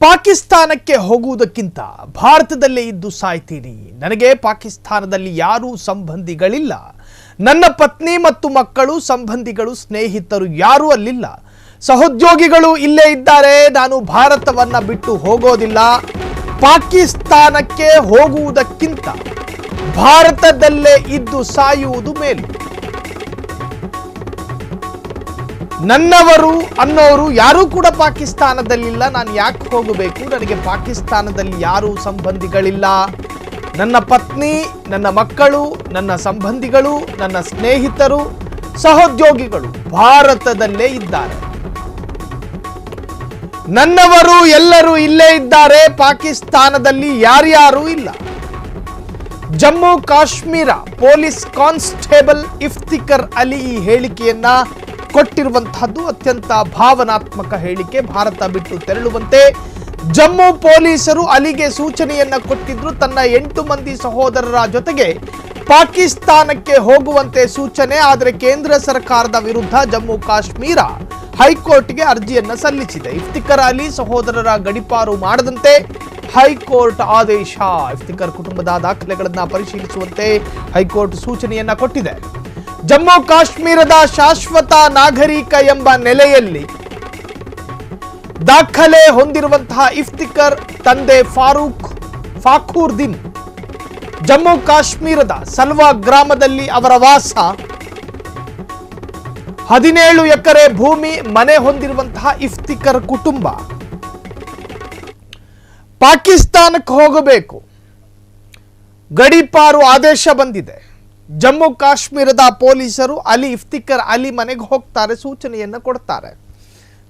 ಪಾಕಿಸ್ತಾನಕ್ಕೆ ಹೋಗುವುದಕ್ಕಿಂತ ಭಾರತದಲ್ಲೇ ಇದ್ದು ಸಾಯ್ತೀನಿ. ನನಗೆ ಪಾಕಿಸ್ತಾನದಲ್ಲಿ ಯಾರೂ ಸಂಬಂಧಿಗಳಿಲ್ಲ. ನನ್ನ ಪತ್ನಿ ಮತ್ತು ಮಕ್ಕಳು, ಸಂಬಂಧಿಗಳು, ಸ್ನೇಹಿತರು ಯಾರೂ ಅಲ್ಲಿಲ್ಲ. ಸಹೋದ್ಯೋಗಿಗಳು ಇಲ್ಲೇ ಇದ್ದಾರೆ. ನಾನು ಭಾರತವನ್ನ ಬಿಟ್ಟು ಹೋಗೋದಿಲ್ಲ. ಪಾಕಿಸ್ತಾನಕ್ಕೆ ಹೋಗುವುದಕ್ಕಿಂತ ಭಾರತದಲ್ಲೇ ಇದ್ದು ಸಾಯುವುದು ಮೇಲು. ನನ್ನವರು ಅನ್ನೋರು ಯಾರೂ ಕೂಡ ಪಾಕಿಸ್ತಾನದಲ್ಲಿಲ್ಲ. ನಾನು ಯಾಕೆ ಹೋಗಬೇಕು? ನನಗೆ ಪಾಕಿಸ್ತಾನದಲ್ಲಿ ಯಾರೂ ಸಂಬಂಧಿಗಳಿಲ್ಲ. ನನ್ನ ಪತ್ನಿ, ನನ್ನ ಮಕ್ಕಳು, ನನ್ನ ಸಂಬಂಧಿಗಳು, ನನ್ನ ಸ್ನೇಹಿತರು, ಸಹೋದ್ಯೋಗಿಗಳು ಭಾರತದಲ್ಲೇ ಇದ್ದಾರೆ. ನನ್ನವರು ಎಲ್ಲರೂ ಇಲ್ಲೇ ಇದ್ದಾರೆ. ಪಾಕಿಸ್ತಾನದಲ್ಲಿ ಯಾರ್ಯಾರೂ ಇಲ್ಲ. ಜಮ್ಮು ಕಾಶ್ಮೀರ ಪೊಲೀಸ್ ಕಾನ್ಸ್ಟೇಬಲ್ ಇಫ್ತಿಕರ್ ಅಲಿ ಈ ಹೇಳಿಕೆಯನ್ನ ಕೊಟ್ಟಿರುವಂತಹದ್ದು ಅತ್ಯಂತ ಭಾವನಾತ್ಮಕ ಹೇಳಿಕೆ. ಭಾರತ ಬಿಟ್ಟು ತೆರಳುವಂತೆ ಜಮ್ಮು ಪೊಲೀಸರು ಅಲಿಗೆ ಸೂಚನೆಯನ್ನ ಕೊಟ್ಟಿದ್ರು. ತನ್ನ 8 ಮಂದಿ ಸಹೋದರರ ಜೊತೆಗೆ ಪಾಕಿಸ್ತಾನಕ್ಕೆ ಹೋಗುವಂತೆ ಸೂಚನೆ. ಆದರೆ ಕೇಂದ್ರ ಸರ್ಕಾರದ ವಿರುದ್ಧ ಜಮ್ಮು ಕಾಶ್ಮೀರ ಹೈಕೋರ್ಟ್ಗೆ ಅರ್ಜಿಯನ್ನ ಸಲ್ಲಿಸಿದೆ. ಇಫ್ತಿಕರ್ ಅಲಿ ಸಹೋದರರ ಗಡೀಪಾರು ಮಾಡದಂತೆ ಹೈಕೋರ್ಟ್ ಆದೇಶ. ಇಫ್ತಿಕರ್ ಕುಟುಂಬದ ದಾಖಲೆಗಳನ್ನು ಪರಿಶೀಲಿಸುವಂತೆ ಹೈಕೋರ್ಟ್ ಸೂಚನೆಯನ್ನ ಕೊಟ್ಟಿದೆ. ಜಮ್ಮು ಕಾಶ್ಮೀರದ ಶಾಶ್ವತ ನಾಗರಿಕ ಎಂಬ ನೆಲೆಯಲ್ಲಿ ದಾಖಲೆ ಹೊಂದಿರುವಂತಹ ಇಫ್ತಿಕರ್ ತಂದೆ ಫಾಖೂರ್ದೀನ್ ಜಮ್ಮು ಕಾಶ್ಮೀರದ ಸಲ್ವಾ ಗ್ರಾಮದಲ್ಲಿ ಅವರ ವಾಸ. 17 ಎಕರೆ ಭೂಮಿ, ಮನೆ ಹೊಂದಿರುವಂತಹ ಇಫ್ತಿಕರ್ ಕುಟುಂಬ ಪಾಕಿಸ್ತಾನಕ್ಕೆ ಹೋಗಬೇಕು. ಗಡೀಪಾರು ಆದೇಶ ಬಂದಿದೆ. ಜಮ್ಮು ಕಾಶ್ಮೀರದ ಪೊಲೀಸರು ಇಫ್ತಿಕರ್ ಅಲಿ ಮನೆಗೆ ಹೋಗ್ತಾರೆ, ಸೂಚನೆಯನ್ನು ಕೊಡ್ತಾರೆ.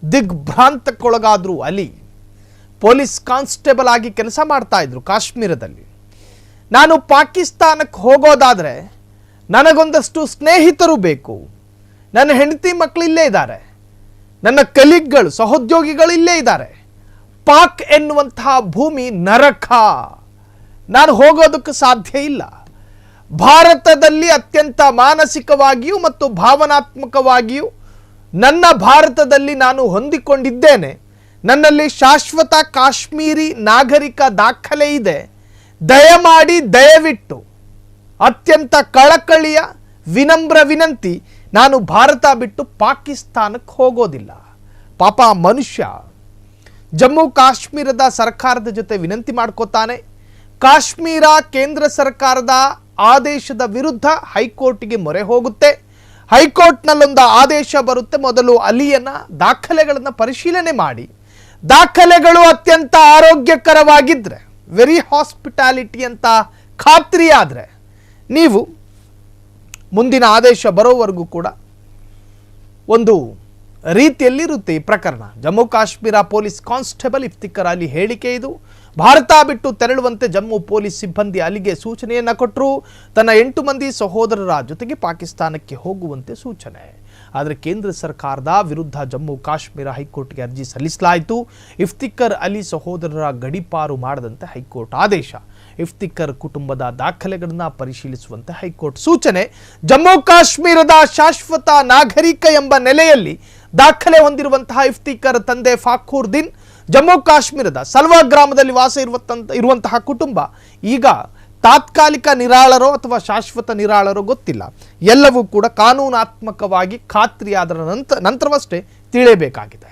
ದಿಗ್ಭ್ರಾಂತಕ್ಕೊಳಗಾದ್ರು ಅಲಿ. ಪೊಲೀಸ್ ಕಾನ್ಸ್ಟೇಬಲ್ ಆಗಿ ಕೆಲಸ ಮಾಡ್ತಾ ಇದ್ರು ಕಾಶ್ಮೀರದಲ್ಲಿ. ನಾನು ಪಾಕಿಸ್ತಾನಕ್ಕೆ ಹೋಗೋದಾದ್ರೆ ನನಗೊಂದಷ್ಟು ಸ್ನೇಹಿತರು ಬೇಕು. ನನ್ನ ಹೆಂಡತಿ ಮಕ್ಕಳು ಇಲ್ಲೇ ಇದ್ದಾರೆ. ನನ್ನ ಕಲೀಗ್ಗಳು, ಸಹೋದ್ಯೋಗಿಗಳು ಇಲ್ಲೇ ಇದ್ದಾರೆ. ಪಾಕ್ ಎನ್ನುವಂತಹ ಭೂಮಿ ನರಕ. ನಾನು ಹೋಗೋದಕ್ಕೆ ಸಾಧ್ಯ ಇಲ್ಲ. ಭಾರತದಲ್ಲಿ ಅತ್ಯಂತ ಮಾನಸಿಕವಾಗಿಯೂ ಮತ್ತು ಭಾವನಾತ್ಮಕವಾಗಿಯೂ ನನ್ನ ಭಾರತದಲ್ಲಿ ನಾನು ಹೊಂದಿಕೊಂಡಿದ್ದೇನೆ. ನನ್ನಲ್ಲಿ ಶಾಶ್ವತ ಕಾಶ್ಮೀರಿ ನಾಗರಿಕ ದಾಖಲೆ ಇದೆ. ದಯಮಾಡಿ, ದಯವಿಟ್ಟು, ಅತ್ಯಂತ ಕಳಕಳಿಯ ವಿನಮ್ರ ವಿನಂತಿ, ನಾನು ಭಾರತ ಬಿಟ್ಟು ಪಾಕಿಸ್ತಾನಕ್ಕೆ ಹೋಗೋದಿಲ್ಲ. ಪಾಪ ಮನುಷ್ಯ ಜಮ್ಮು ಕಾಶ್ಮೀರದ ಸರ್ಕಾರದ ಜೊತೆ ವಿನಂತಿ ಮಾಡ್ಕೋತಾನೆ. ಕಾಶ್ಮೀರ ಕೇಂದ್ರ ಸರ್ಕಾರದ ಆದೇಶದ ವಿರುದ್ಧ ಹೈಕೋರ್ಟ್ಗೆ ಮೊರೆ ಹೋಗುತ್ತೆ. ಹೈಕೋರ್ಟ್ನಲ್ಲೊಂದು ಆದೇಶ ಬರುತ್ತೆ. ಮೊದಲು ಅಲಿಯನ್ನ ದಾಖಲೆಗಳನ್ನು ಪರಿಶೀಲನೆ ಮಾಡಿ, ದಾಖಲೆಗಳು ಅತ್ಯಂತ ಆರೋಗ್ಯಕರವಾಗಿದ್ದರೆ, ವೆರಿ ಹಾಸ್ಪಿಟಾಲಿಟಿ ಅಂತ ಖಾತ್ರಿ ಆದರೆ ನೀವು ಮುಂದಿನ ಆದೇಶ ಬರೋವರೆಗೂ ಕೂಡ ಒಂದು ರೀತಿಯಲ್ಲಿರುತ್ತೆ ಈ ಪ್ರಕರಣ. ಜಮ್ಮು ಕಾಶ್ಮೀರ ಪೊಲೀಸ್ ಕಾನ್ಸ್ಟೇಬಲ್ ಇಫ್ತಿಕರ್ ಅಲಿ ಹೇಳಿಕೆ ಇದು. ಭಾರತ ಬಿಟ್ಟು ತೆರಳುವಂತೆ ಜಮ್ಮು ಪೊಲೀಸ್ ಸಿಬ್ಬಂದಿ ಅಲಿಗೆ ಸೂಚನೆಯನ್ನು ಕೊಟ್ಟರು. ತನ್ನ 8 ಮಂದಿ ಸಹೋದರರ ಜೊತೆಗೆ ಪಾಕಿಸ್ತಾನಕ್ಕೆ ಹೋಗುವಂತೆ ಸೂಚನೆ. ಆದರೆ ಕೇಂದ್ರ ಸರ್ಕಾರದ ವಿರುದ್ಧ ಜಮ್ಮು ಕಾಶ್ಮೀರ ಹೈಕೋರ್ಟ್ಗೆ ಅರ್ಜಿ ಸಲ್ಲಿಸಲಾಯಿತು. ಇಫ್ತಿಕರ್ ಅಲಿ ಸಹೋದರರ ಗಡೀಪಾರು ಮಾಡದಂತೆ ಹೈಕೋರ್ಟ್ ಆದೇಶ. ಇಫ್ತಿಕರ್ ಕುಟುಂಬದ ದಾಖಲೆಗಳನ್ನು ಪರಿಶೀಲಿಸುವಂತೆ ಹೈಕೋರ್ಟ್ ಸೂಚನೆ. ಜಮ್ಮು ಕಾಶ್ಮೀರದ ಶಾಶ್ವತ ನಾಗರಿಕ ಎಂಬ ನೆಲೆಯಲ್ಲಿ ದಾಖಲೆ ಹೊಂದಿರುವಂತಹ ಇಫ್ತಿಕರ್ ತಂದೆ ಫಾಖೂರ್ದೀನ್ ಜಮ್ಮು ಕಾಶ್ಮೀರದ ಸಲ್ವಾ ಗ್ರಾಮದಲ್ಲಿ ವಾಸ ಇರುವಂತಹ ಕುಟುಂಬ ಈಗ ತಾತ್ಕಾಲಿಕ ನಿರಾಳರೋ ಅಥವಾ ಶಾಶ್ವತ ನಿರಾಳರೋ ಗೊತ್ತಿಲ್ಲ. ಎಲ್ಲವೂ ಕೂಡ ಕಾನೂನಾತ್ಮಕವಾಗಿ ಖಾತ್ರಿಯಾದ ನಂತರವಷ್ಟೇ ತಿಳಿಯಬೇಕಾಗಿದೆ.